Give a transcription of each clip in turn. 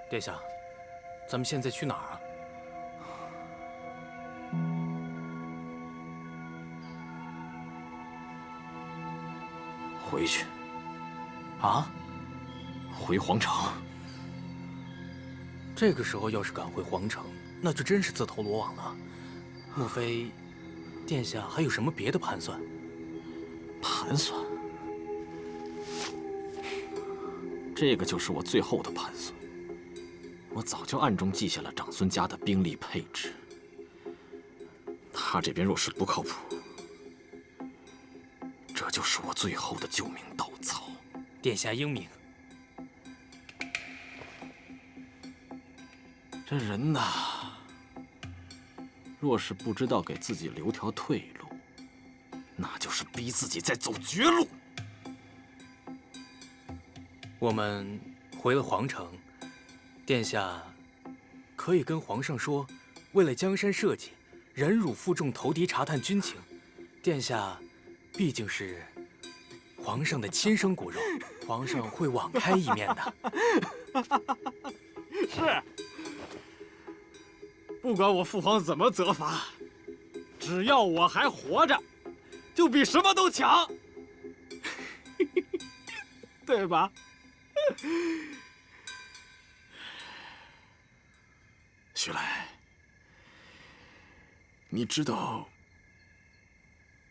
殿下，咱们现在去哪儿啊？回去。啊？回皇城。这个时候要是赶回皇城，那就真是自投罗网了。莫非，殿下还有什么别的盘算？盘算？这个就是我最后的盘算。我早就暗中记下了长孙家的兵力配置。他这边若是不靠谱，这就是我最后的救命稻草。殿下英明。这人呐，若是不知道给自己留条退路，那就是逼自己在走绝路。我们回了皇城，殿下可以跟皇上说，为了江山社稷，忍辱负重，投敌查探军情。殿下毕竟是皇上的亲生骨肉，皇上会网开一面的。是，不管我父皇怎么责罚，只要我还活着，就比什么都强，对吧？徐来，你知道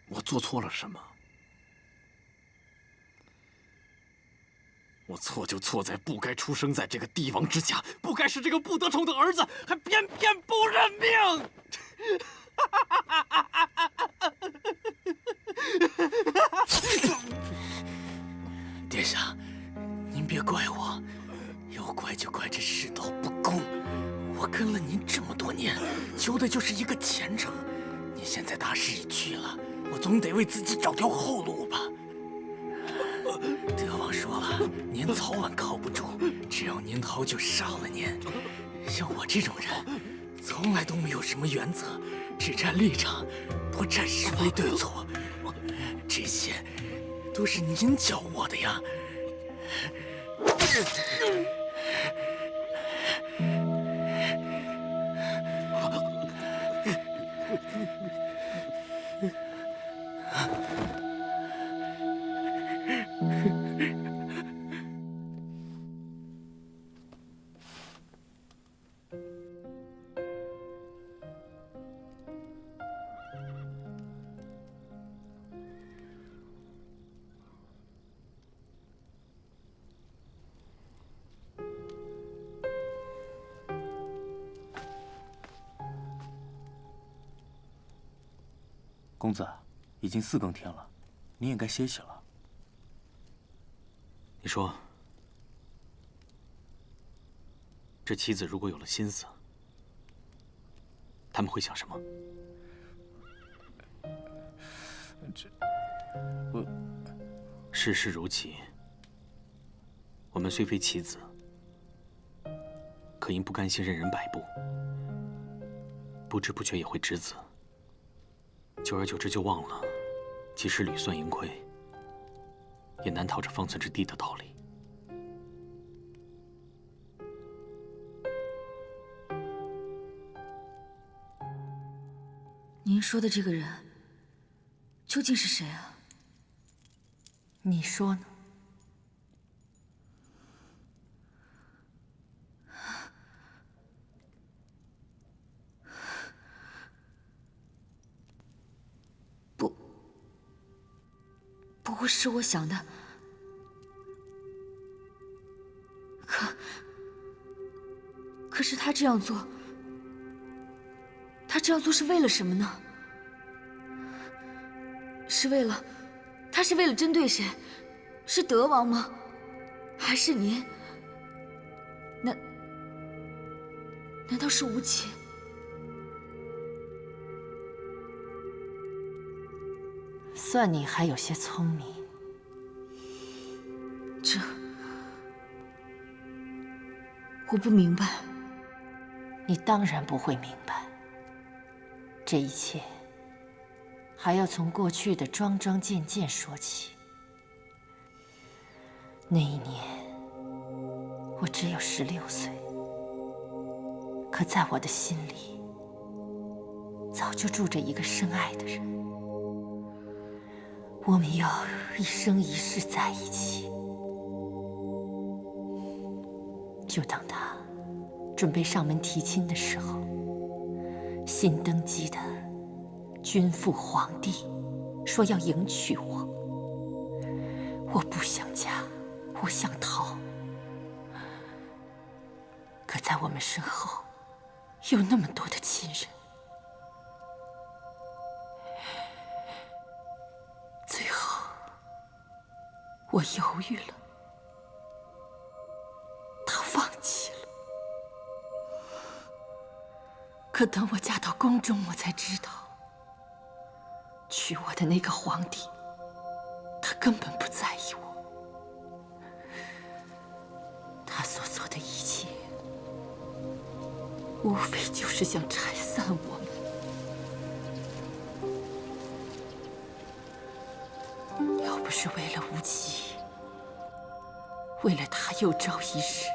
我做错了什么？我错就错在不该出生在这个帝王之家，不该是这个不得宠的儿子，还偏偏不认命。殿下，您别怪我，要怪就怪这世道不公。我跟了您这么多年，求的就是一个前程。您现在大势已去了，我总得为自己找条后路吧。德王说了，您早晚靠不住，只要您逃就杀了您。像我这种人，从来都没有什么原则，只站立场，不站是非对错。这些都是您教我的呀。公子，已经4更天了，你也该歇息了。你说，这棋子如果有了心思，他们会想什么？世事如棋，我们虽非棋子，可因不甘心任人摆布，不知不觉也会执子。久而久之就忘了，即使屡算盈亏，也难逃这方寸之地的道理。您说的这个人究竟是谁啊？你说呢？不会是我想的。可是他这样做，是为了什么呢？他是为了针对谁？是德王吗？还是您？难道是吴起？算你还有些聪明。我不明白。你当然不会明白。这一切还要从过去的桩桩件件说起。那一年，我只有16岁，可在我的心里，早就住着一个深爱的人。我们要一生一世在一起。就当他准备上门提亲的时候，新登基的君父皇帝说要迎娶我。我不想嫁，我想逃。可在我们身后，有那么多的亲人。最后，我犹豫了，他放弃了。可等我嫁到宫中，我才知道，娶我的那个皇帝，他根本不在意我。他所做的一切，无非就是想拆散我们。要不是为了无极，为了他有朝一日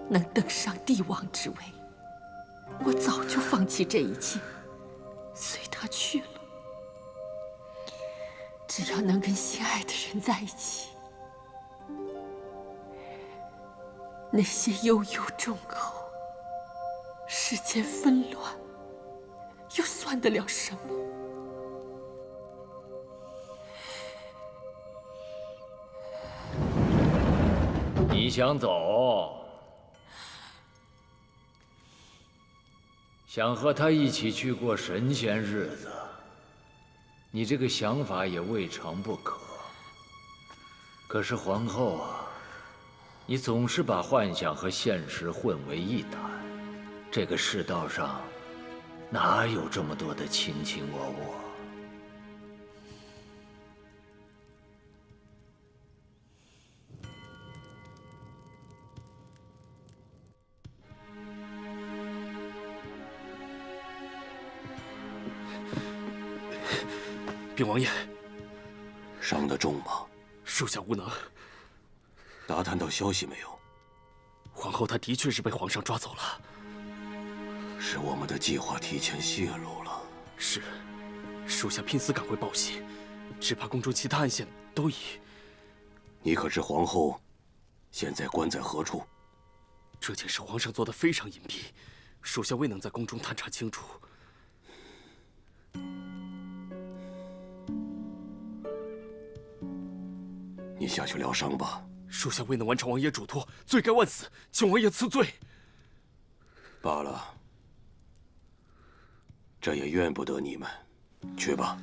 能登上帝王之位，我早就放弃这一切，随他去了。只要能跟心爱的人在一起，那些悠悠众口、世间纷乱，又算得了什么？你想走？想和他一起去过神仙日子？你这个想法也未尝不可。可是皇后啊，你总是把幻想和现实混为一谈。这个世道上，哪有这么多的卿卿我我？禀王爷，伤得重吗？属下无能。打探到消息没有？皇后她的确是被皇上抓走了。是我们的计划提前泄露了。是，属下拼死赶回报信，只怕宫中其他暗线都已……你可知皇后现在关在何处？这件事皇上做得非常隐蔽，属下未能在宫中探查清楚。你下去疗伤吧。属下未能完成王爷嘱托，罪该万死，请王爷赐罪。罢了，这也怨不得你们。去吧。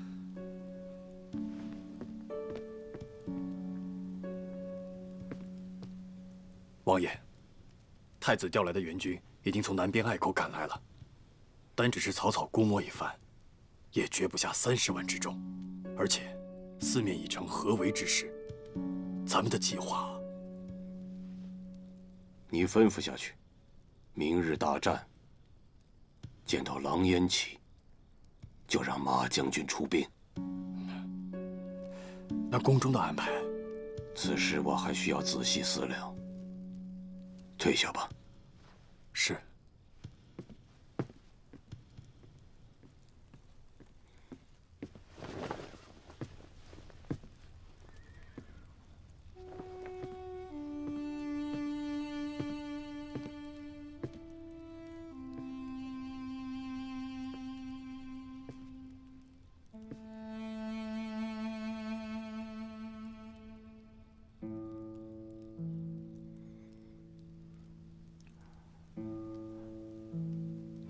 王爷，太子调来的援军已经从南边隘口赶来了，单只是草草估摸一番，也绝不下30万之众，而且四面已成合围之势。咱们的计划，你吩咐下去。明日大战，见到狼烟起，就让马将军出兵。那宫中的安排，此事我还需要仔细思量。退下吧。是。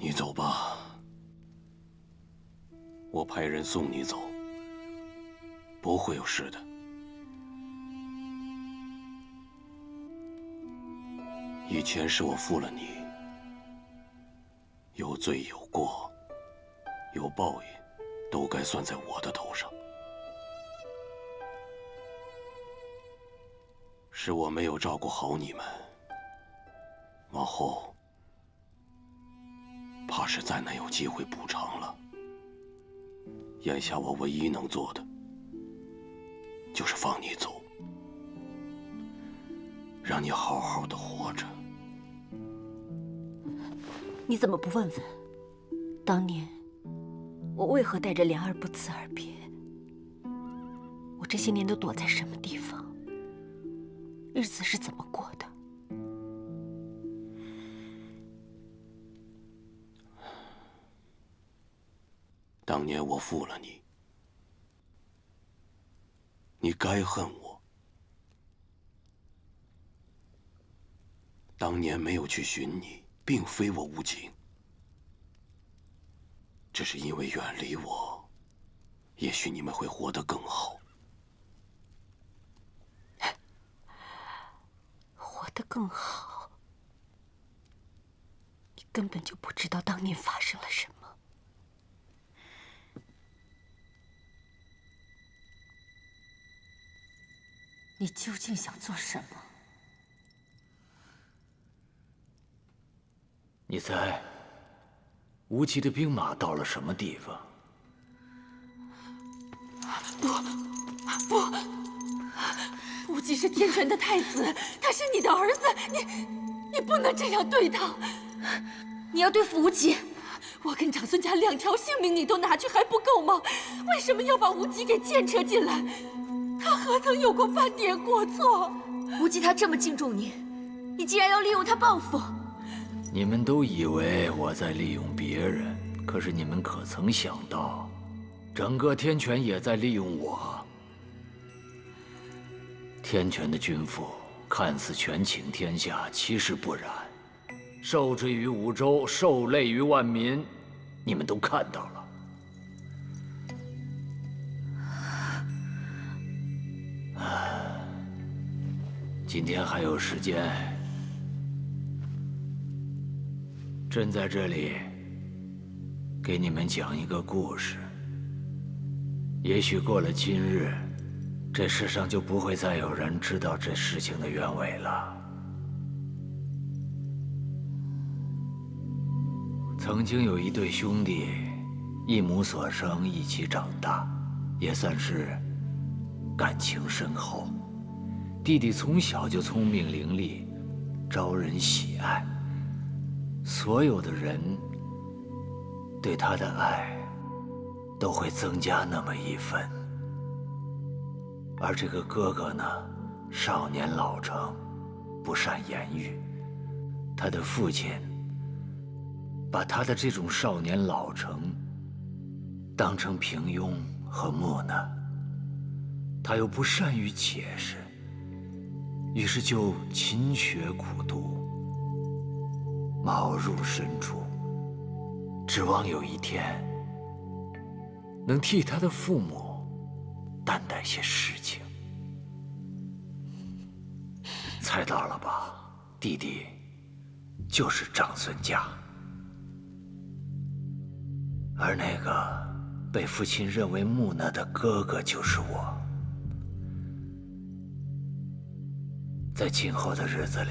你走吧，我派人送你走，不会有事的。以前是我负了你，有罪有过，有报应，都该算在我的头上。是我没有照顾好你们，往后怕是再难有机会补偿了。眼下我唯一能做的，就是放你走，让你好好的活着。你怎么不问问，当年我为何带着莲儿不辞而别？我这些年都躲在什么地方？日子是怎么过的？当年我负了你，你该恨我。当年没有去寻你，并非我无情，只是因为远离我，也许你们会活得更好。活得更好？你根本就不知道当年发生了什么。你究竟想做什么？你猜，吴奇的兵马到了什么地方？不，无极是天权的太子，他是你的儿子，你不能这样对他。你要对付无极，我跟长孙家2条性命你都拿去还不够吗？为什么要把无极给牵扯进来？他何曾有过半点过错？无极他这么敬重你，你竟然要利用他报复？你们都以为我在利用别人，可是你们可曾想到，整个天权也在利用我。天权的君父看似权倾天下，其实不然，受制于五州，受累于万民，你们都看到了。今天还有时间，朕在这里给你们讲一个故事。也许过了今日，这世上就不会再有人知道这事情的原委了。曾经有一对兄弟，一母所生，一起长大，也算是感情深厚。弟弟从小就聪明伶俐，招人喜爱，所有的人对他的爱都会增加那么一分。而这个哥哥呢，少年老成，不善言语，他的父亲把他的这种少年老成当成平庸和木讷，他又不善于解释，于是就勤学苦读，毛入深处，指望有一天能替他的父母担待些事情。猜到了吧？弟弟就是长孙家，而那个被父亲认为木讷的哥哥就是我。在今后的日子里，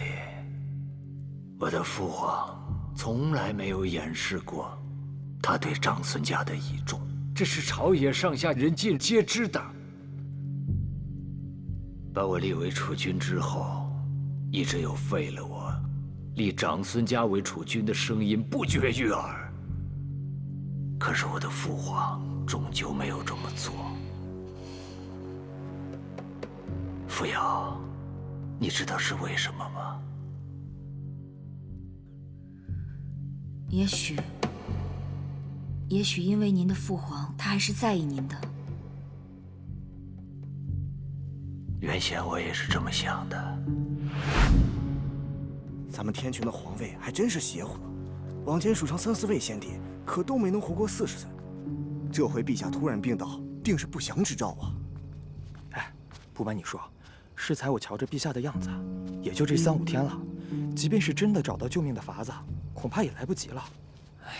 我的父皇从来没有掩饰过他对长孙家的倚重，这是朝野上下人尽皆知的。把我立为储君之后，一直有废了我，立长孙家为储君的声音不绝于耳。可是我的父皇终究没有这么做。扶摇，你知道是为什么吗？也许因为您的父皇他还是在意您的。原先我也是这么想的。咱们天权的皇位还真是邪乎，往前数上3、4位先帝，可都没能活过40岁。这回陛下突然病倒，定是不祥之兆啊！哎，不瞒你说，适才我瞧着陛下的样子，也就这3、5天了。即便是真的找到救命的法子，恐怕也来不及了。哎，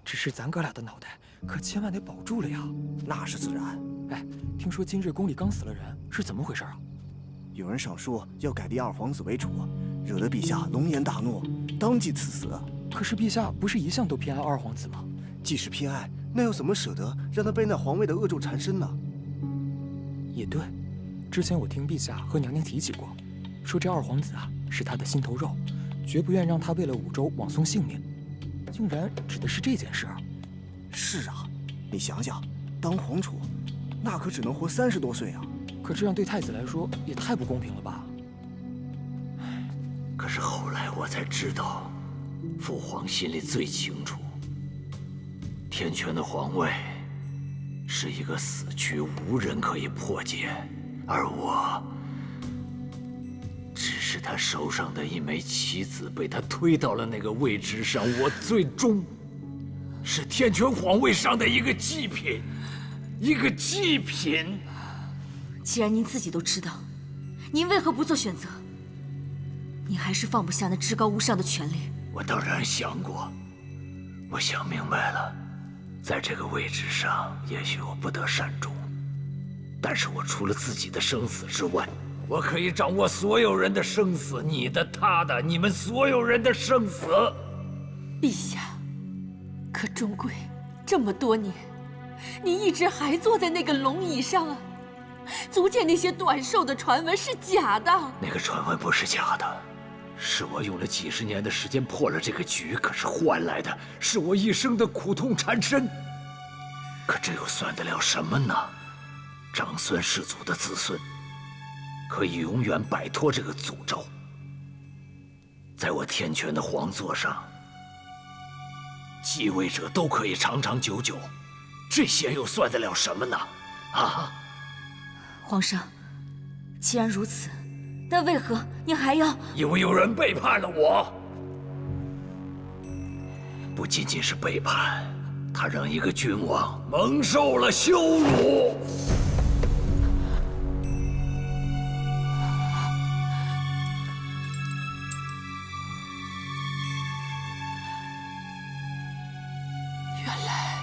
只是咱哥俩的脑袋可千万得保住了呀！那是自然。哎，听说今日宫里刚死了人，是怎么回事啊？有人上书要改立2皇子为主，惹得陛下龙颜大怒，当即赐死。可是陛下不是一向都偏爱2皇子吗？既是偏爱，那又怎么舍得让他被那皇位的恶咒缠身呢？也对，之前我听陛下和娘娘提起过，说这2皇子啊是他的心头肉，绝不愿让他为了5州枉送性命。竟然指的是这件事。是啊，你想想，当皇储，那可只能活30多岁啊！可这样对太子来说也太不公平了吧？可是后来我才知道，父皇心里最清楚，天权的皇位是一个死局，无人可以破解，而我只是他手上的一枚棋子，被他推到了那个位置上，我最终是天权皇位上的一个祭品，一个祭品。既然您自己都知道，您为何不做选择？您还是放不下那至高无上的权利。我当然想过，我想明白了，在这个位置上，也许我不得善终，但是我除了自己的生死之外，我可以掌握所有人的生死，你的、他的，你们所有人的生死。陛下，可终归这么多年，你一直还坐在那个龙椅上啊，足见那些短寿的传闻是假的。那个传闻不是假的，是我用了几十年的时间破了这个局，可是换来的是我一生的苦痛缠身。可这又算得了什么呢？长孙氏族的子孙可以永远摆脱这个诅咒，在我天权的皇座上，继位者都可以长长久久，这些又算得了什么呢？啊！皇上，既然如此，但为何您还要？因为有人背叛了我。不仅仅是背叛，他让一个君王蒙受了羞辱。原来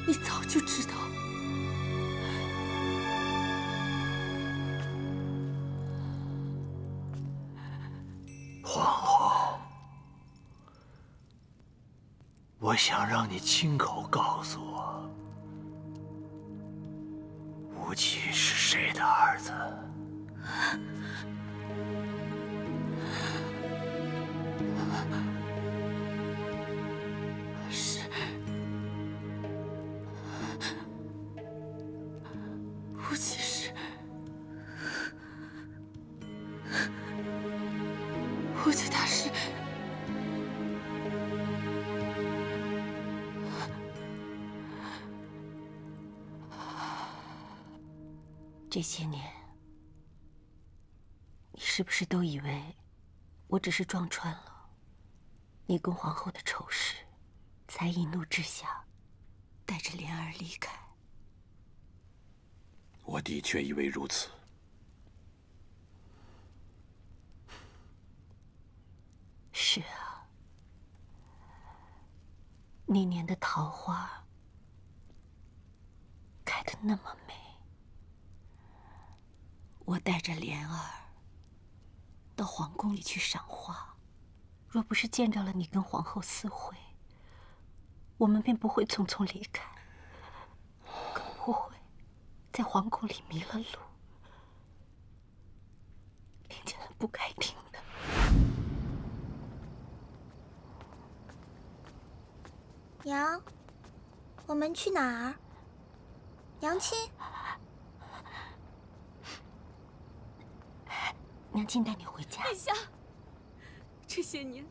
你早就知道。皇后，我想让你亲口告诉我，无极是谁的儿子？是无极是无极，他是这些年，你是不是都以为我只是撞穿了你跟皇后的丑事，才一怒之下带着莲儿离开？我的确以为如此。是啊，那年的桃花开得那么美，我带着莲儿到皇宫里去赏花，若不是见着了你跟皇后私会，我们便不会匆匆离开，更不会在皇宫里迷了路，听见了不该听的。娘，我们去哪儿？娘亲，娘亲带你回家。陛下，这些年，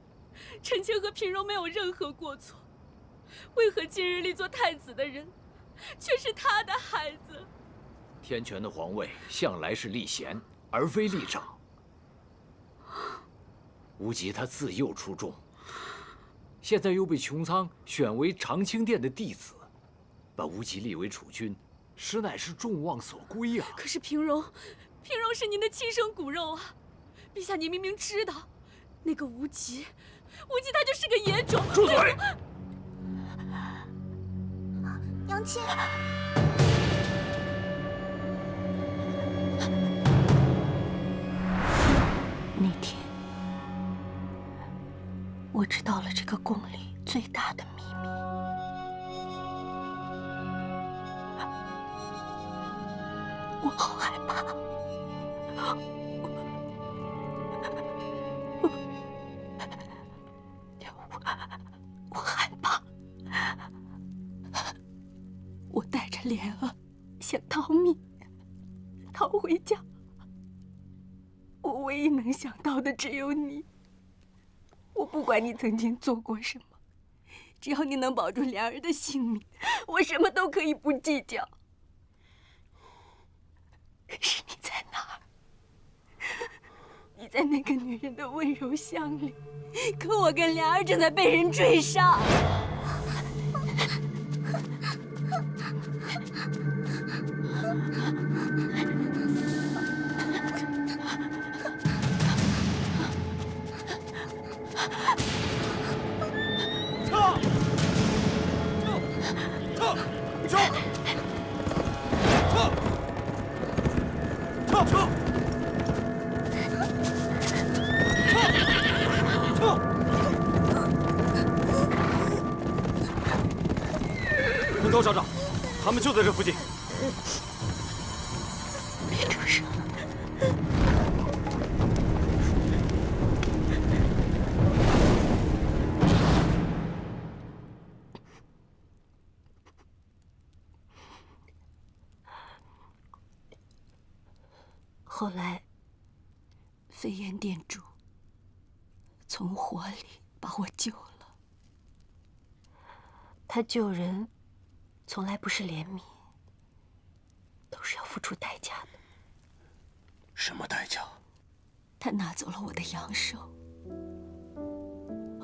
臣妾和嫔柔没有任何过错，为何今日立做太子的人，却是他的孩子？天权的皇位向来是立贤，而非立长。无极他自幼出众，现在又被穹苍选为长清殿的弟子，把无极立为储君，实乃是众望所归啊！可是嫔柔是您的亲生骨肉啊！陛下，您明明知道，那个无极他就是个野种。住嘴！娘亲。那天，我知道了这个宫里最大的秘密。我好害怕。莲儿想逃命，逃回家。我唯一能想到的只有你。我不管你曾经做过什么，只要你能保住莲儿的性命，我什么都可以不计较。可是你在哪儿？你在那个女人的温柔乡里，可我跟莲儿正在被人追杀。文头少长，他们就在这附近。别出声。后来，飞燕店主从火里把我救了。他救人，从来不是怜悯，都是要付出代价的。什么代价？他拿走了我的阳寿，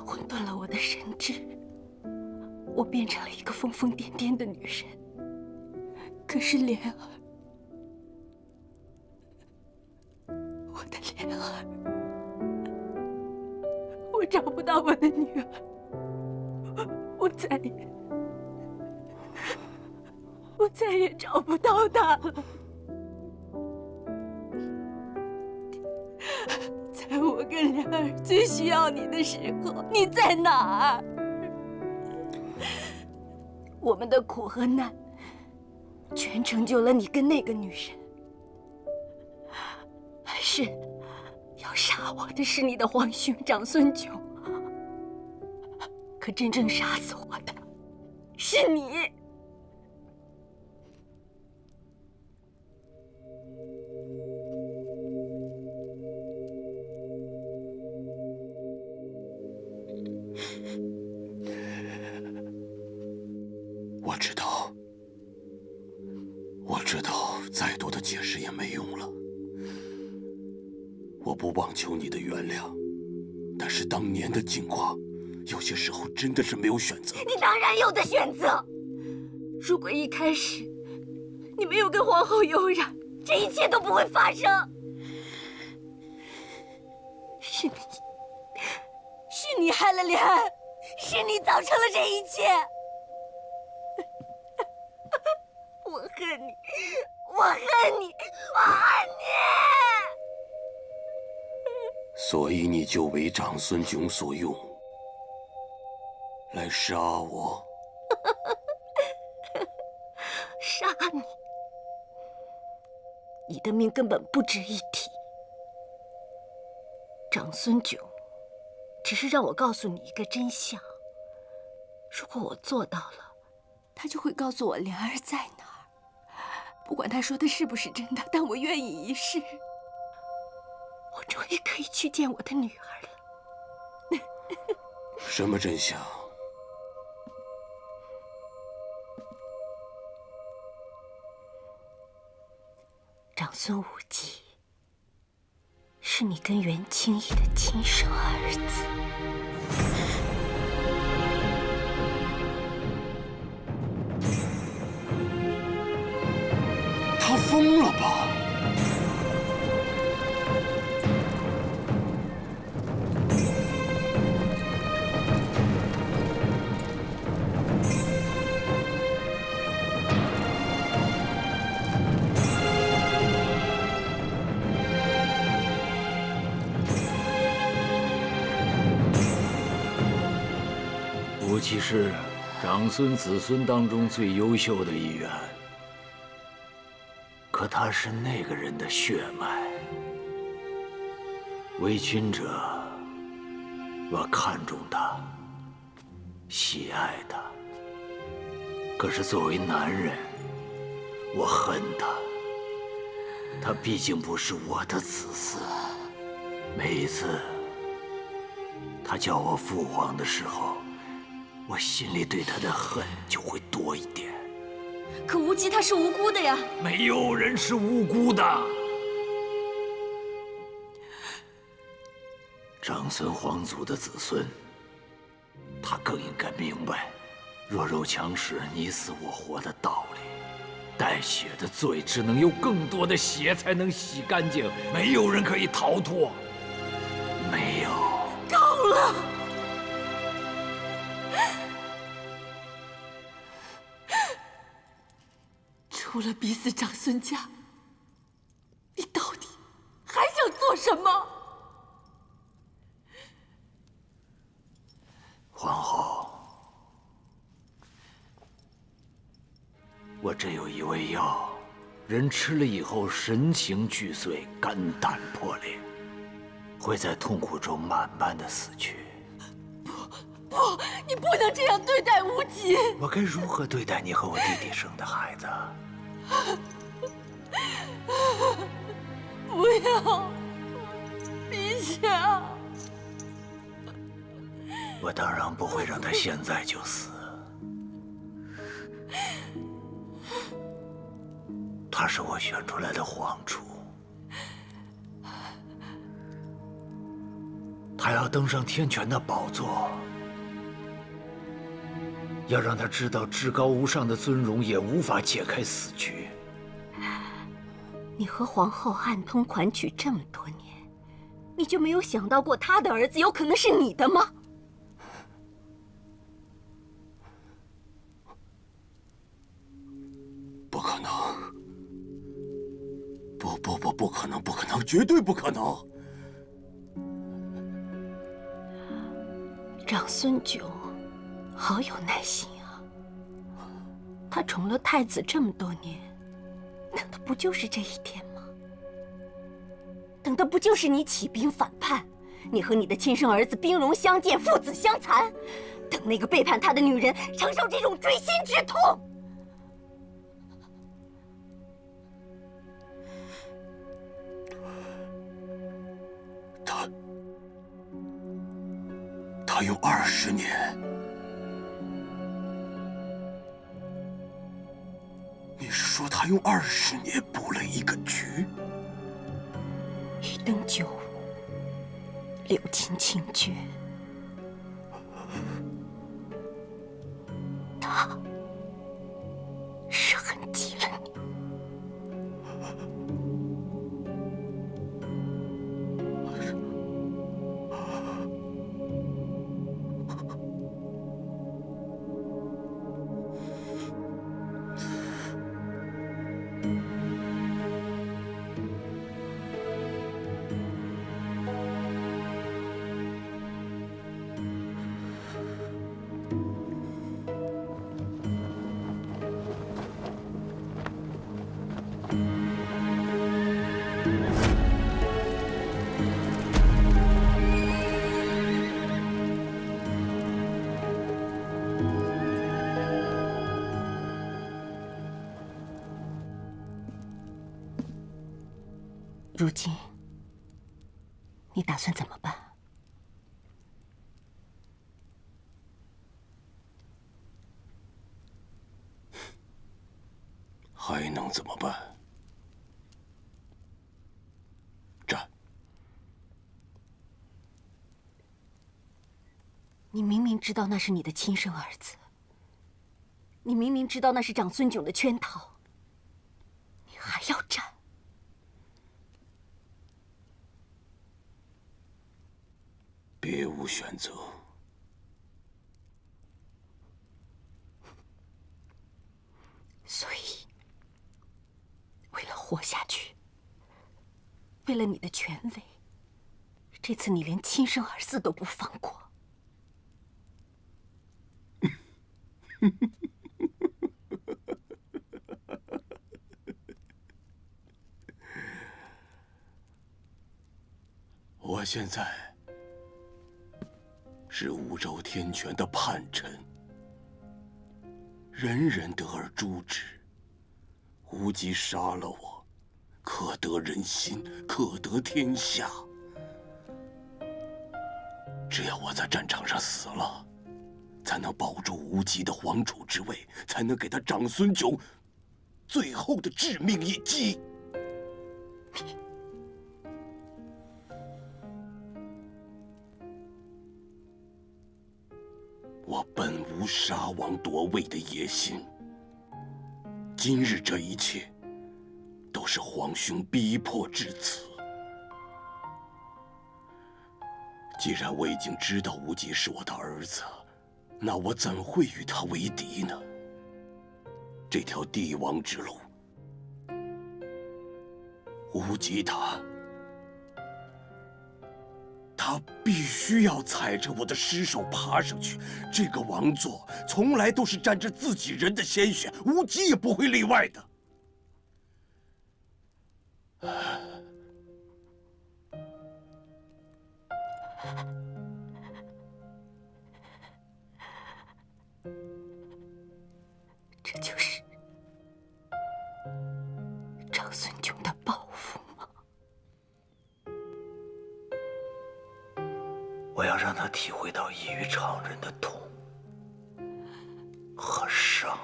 混沌了我的神智，我变成了一个疯疯癫癫的女人。可是莲儿，我的莲儿，我找不到我的女儿，我再也找不到她了。在我跟莲儿最需要你的时候，你在哪儿？我们的苦和难，全成就了你跟那个女人。还是要杀我的是你的皇兄长孙炯，可真正杀死我的是你。我知道，再多的解释也没用了。我不妄求你的原谅，但是当年的境况，有些时候真的是没有选择。你当然有的选择。如果一开始你没有跟皇后有染，这一切都不会发生。是你害了莲儿，是你造成了这一切。我恨你，我恨你，我恨你！所以你就为长孙炯所用，来杀我。杀你，你的命根本不值一提。长孙炯只是让我告诉你一个真相，如果我做到了，他就会告诉我莲儿在哪儿。不管他说的是不是真的，但我愿意一试。我终于可以去见我的女儿了。什么真相？长孙无忌是你跟袁清义的亲生儿子。他疯了吧？无忌是长孙子孙当中最优秀的一员。可他是那个人的血脉，为君者，我看重他，喜爱他。可是作为男人，我恨他。他毕竟不是我的子嗣。每一次他叫我父皇的时候，我心里对他的恨就会多一点。可无极他是无辜的呀。没有人是无辜的。长孙皇族的子孙，他更应该明白弱肉强食、你死我活的道理。带血的罪，只能有更多的血才能洗干净，没有人可以逃脱。没有。够了！除了逼死长孙家，你到底还想做什么？皇后，我这有一味药，人吃了以后神情俱碎，肝胆破裂，会在痛苦中慢慢的死去。不，你不能这样对待无极。我该如何对待你和我弟弟生的孩子？不要，陛下！我当然不会让他现在就死。他是我选出来的皇储，他要登上天权的宝座，要让他知道至高无上的尊荣也无法解开死局。你和皇后暗通款曲这么多年，你就没有想到过他的儿子有可能是你的吗？不可能！不可能！不可能！绝对不可能！长孙炯好有耐心啊，他宠了太子这么多年，等的不就是这一天吗？等的不就是你起兵反叛，你和你的亲生儿子兵戎相见，父子相残，等那个背叛他的女人承受这种锥心之痛。他用20年，你是说他用20年布了一个局？一灯九五，六亲清绝，他是恨极了你。如今，你打算怎么办？还能怎么办？战！你明明知道那是你的亲生儿子，你明明知道那是长孙炯的圈套，你还要战？别无选择。所以，为了活下去，为了你的权位，这次你连亲生儿子都不放过。我现在是武周天权的叛臣，人人得而诛之，无极杀了我，可得人心，可得天下。只要我在战场上死了，才能保住无极的皇储之位，才能给他长孙炯最后的致命一击。我本无杀王夺位的野心，今日这一切都是皇兄逼迫至此。既然我已经知道无极是我的儿子，那我怎会与他为敌呢？这条帝王之路，无极他必须要踩着我的尸首爬上去。这个王座从来都是沾着自己人的鲜血，无极也不会例外的。这就是长孙炯的报复吗？我要让他体会到异于常人的痛和伤。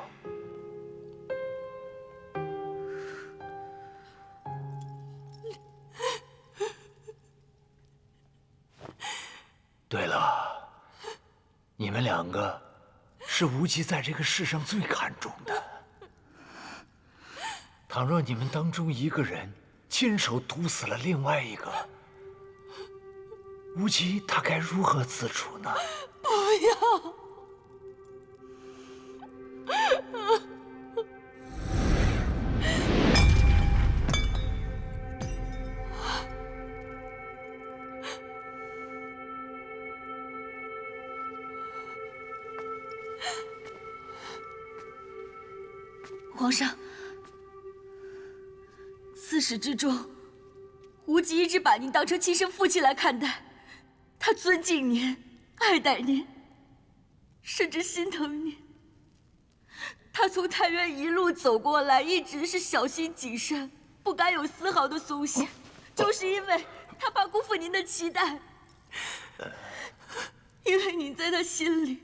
对了，你们两个是无极在这个世上最看重的。倘若你们当中一个人亲手毒死了另外一个，无极他该如何自处呢？不要！皇上，自始至终，无极一直把您当成亲生父亲来看待，他尊敬您，爱戴您，甚至心疼您。他从太原一路走过来，一直是小心谨慎，不敢有丝毫的松懈，就是因为他怕辜负您的期待。因为您在他心里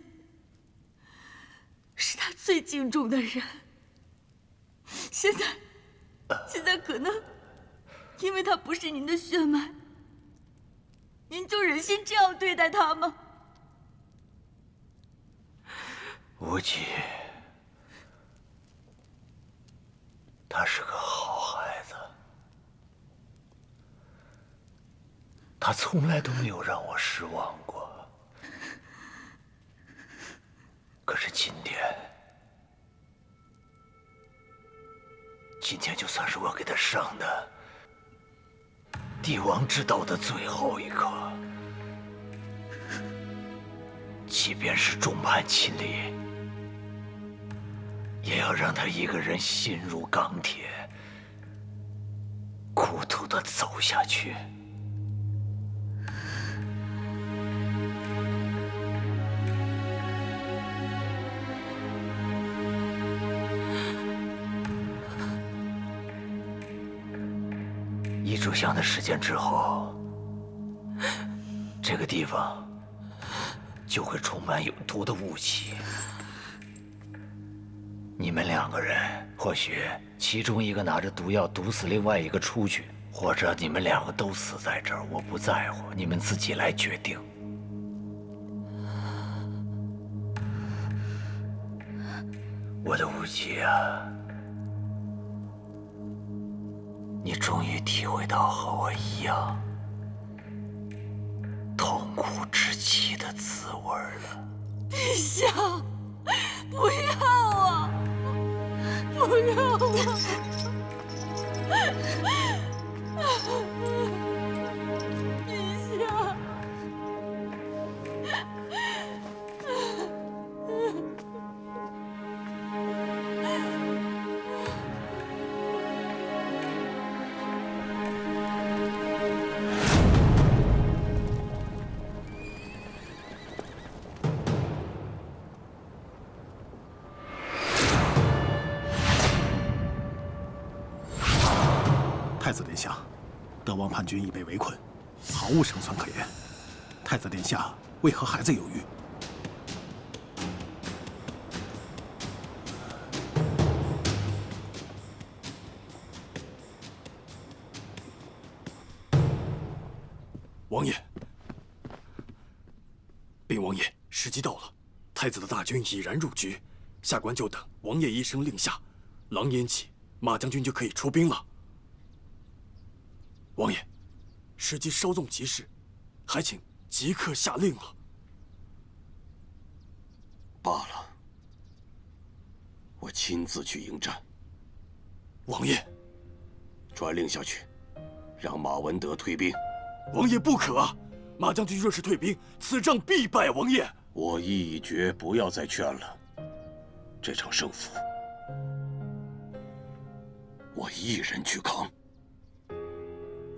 是他最敬重的人。现在可能因为他不是您的血脉，您就忍心这样对待他吗？无极，他是个好孩子，他从来都没有让我失望过。可是今天就算是我给他上的帝王之道的最后一课，即便是众叛亲离，也要让他一个人心如钢铁，苦苦地走下去。炷香的时间之后，这个地方就会充满有毒的雾气。你们两个人，或许其中一个拿着毒药毒死另外一个出去，或者你们两个都死在这儿，我不在乎，你们自己来决定。我的无极啊，你终于体会到和我一样痛苦至极的滋味了。陛下，不要啊！不要啊！陛下。太子殿下，德王叛军已被围困，毫无胜算可言。太子殿下为何还在犹豫？王爷，禀王爷，时机到了，太子的大军已然入局，下官就等王爷一声令下，狼烟起，马将军就可以出兵了。王爷，时机稍纵即逝，还请即刻下令了。罢了，我亲自去迎战。王爷，传令下去，让马文德退兵。王爷不可啊！马将军若是退兵，此仗必败。王爷，我意已决，不要再劝了。这场胜负，我一人去扛。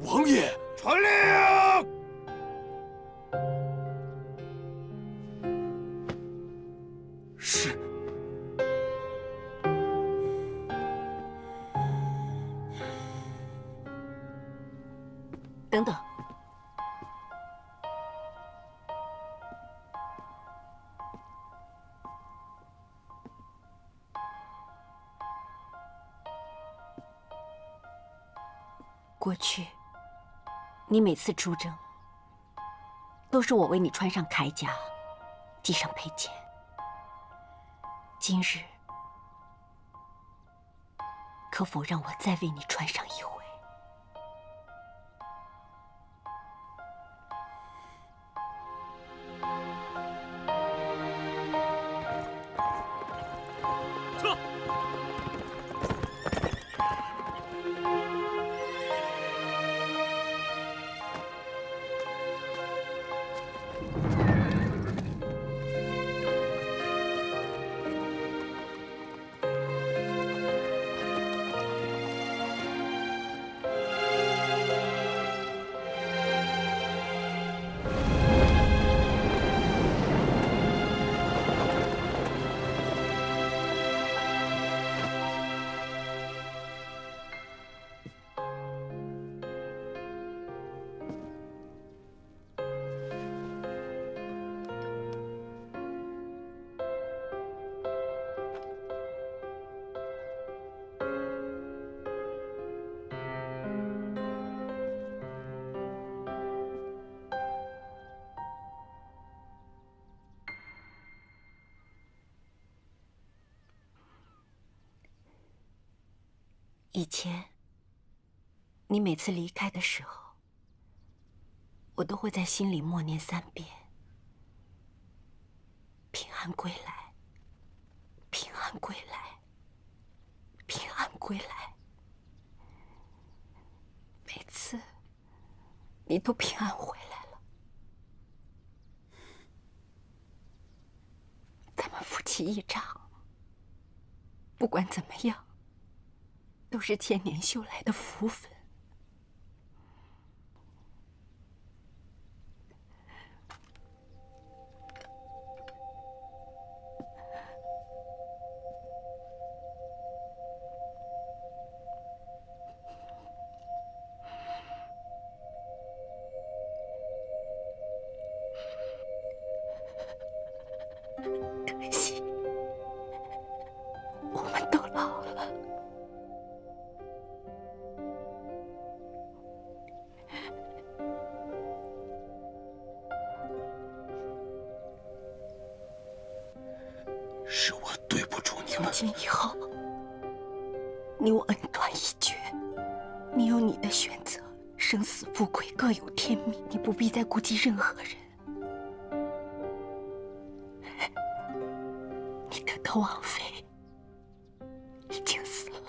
王爷，传令！是。等等。过去，你每次出征，都是我为你穿上铠甲，系上佩剑。今日，可否让我再为你穿上一回？撤！以前，你每次离开的时候，我都会在心里默念3遍：平安归来，平安归来，平安归来。每次，你都平安回来了。咱们夫妻一场，不管怎么样，都是千年修来的福分。可惜，我们都老了。是我对不住你们。从今以后，你我恩断义绝，你有你的选择，生死富贵各有天命，你不必再顾及任何人。你的王妃已经死了。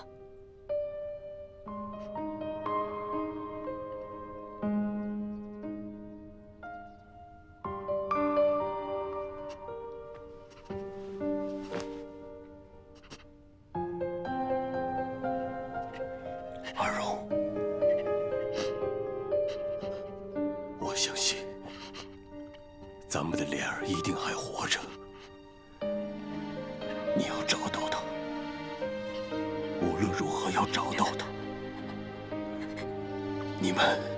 阿荣，我相信咱们的莲儿一定还活着。你要找到她，无论如何要找到她。你们